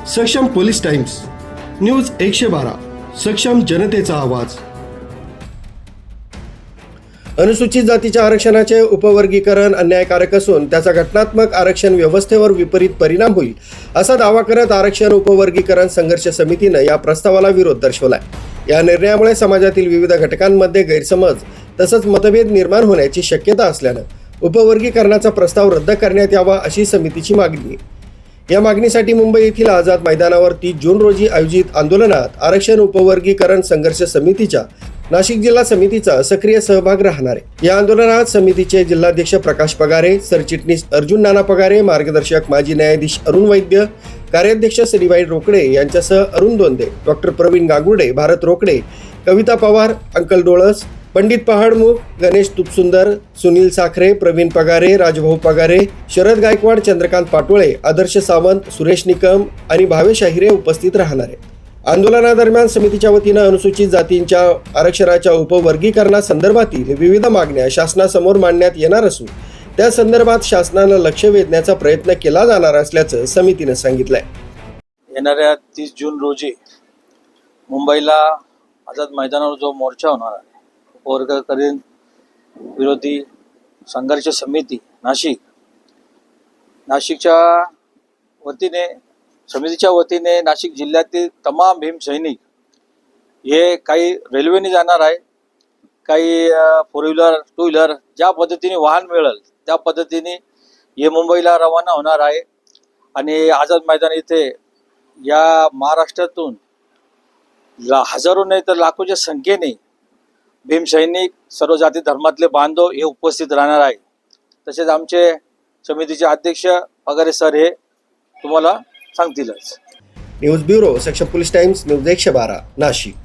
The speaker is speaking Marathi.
सक्षम पोलीस टाइम्स, न्यूज 112, सक्षम जनतेचा आवाज। अनुसूचित जातीच्या आरक्षणाचे उपवर्गीकरण अन्यायकारक असून त्याचा घटनात्मक आरक्षण व्यवस्थेवर विपरीत परिणाम होईल असा दावा करत आरक्षण उपवर्गीकरण संघर्ष समितीने या प्रस्तावाला विरोध दर्शवलाय। या निर्णयामुळे समाजातील विविध घटकांमध्ये गैरसमज तसंच मतभेद निर्माण होण्याची शक्यता असल्याने उपवर्गीकरणाचा प्रस्ताव रद्द करण्यात यावा अशी समितीची मागणी आहे। या मागणीसाठी मुंबई येथील आझाद मैदानावर 30 जून रोजी आयोजित आंदोलनात आरक्षण उपवर्गीकरण संघर्ष समितीच्या नाशिक जिल्हा समितीचा सक्रिय सहभाग राहणार आहे। या आंदोलनात समितीचे जिल्हाध्यक्ष प्रकाश पगारे, सरचिटणीस अर्जुन नाना पगारे, मार्गदर्शक माजी न्यायाधीश अरुण वैद्य, कार्याध्यक्ष श्रीबाई रोकडे यांच्यासह अरुण दोंदे, डॉक्टर प्रवीण गांगुर्डे, भारत रोकडे, कविता पवार, अंकल डोळस, पंडित पहाडमुख, गणेश तुपसुंदर, सुनील साखरे, प्रवीण पगारे, राजभाऊ पगारे, शरद गायकवाड, चंद्रकांत पाटोळे, आदर्श सावंत, सुरेश निकम आणि भावेश अहिरे उपस्थित राहणार आहेत। आंदोलनादरम्यान समितीच्या वतीनं अनुसूचित जातींच्या आरक्षणाच्या उपवर्गीकरणासंदर्भातील विविध मागण्या शासनासमोर मांडण्यात येणार असून त्या संदर्भात शासनानं लक्ष वेधण्याचा प्रयत्न केला जाणार असल्याचं समितीनं सांगितलंय। येणाऱ्या 30 जून रोजी मुंबईला आझाद मैदानावर जो मोर्चा होणार आहे, उपवर्गीकरण विरोधी संघर्ष समिती नाशिकच्या वतीने समितीच्या वतीने नाशिक जिल्ह्यातील तमाम भीम सैनिक हे काही रेल्वेने जाणार आहे, काही 4 व्हीलर 2 व्हीलर ज्या पद्धतीने वाहन मिळेल त्या पद्धतीने हे मुंबईला रवाना होणार आहे। आणि आझाद मैदान इथे या महाराष्ट्रातून हजारो नाही तर लाखोच्या संख्येने भीम सैनिक, सर्व जाती धर्मातले बांधव हे उपस्थित राहणार आहे। तसेच आमचे समितीचे अध्यक्ष पगारे सर हे तुम्हाला सांगतीलच। न्यूज ब्युरो, सक्षम पोलीस टाइम्स, न्यूज 112, नाशिक।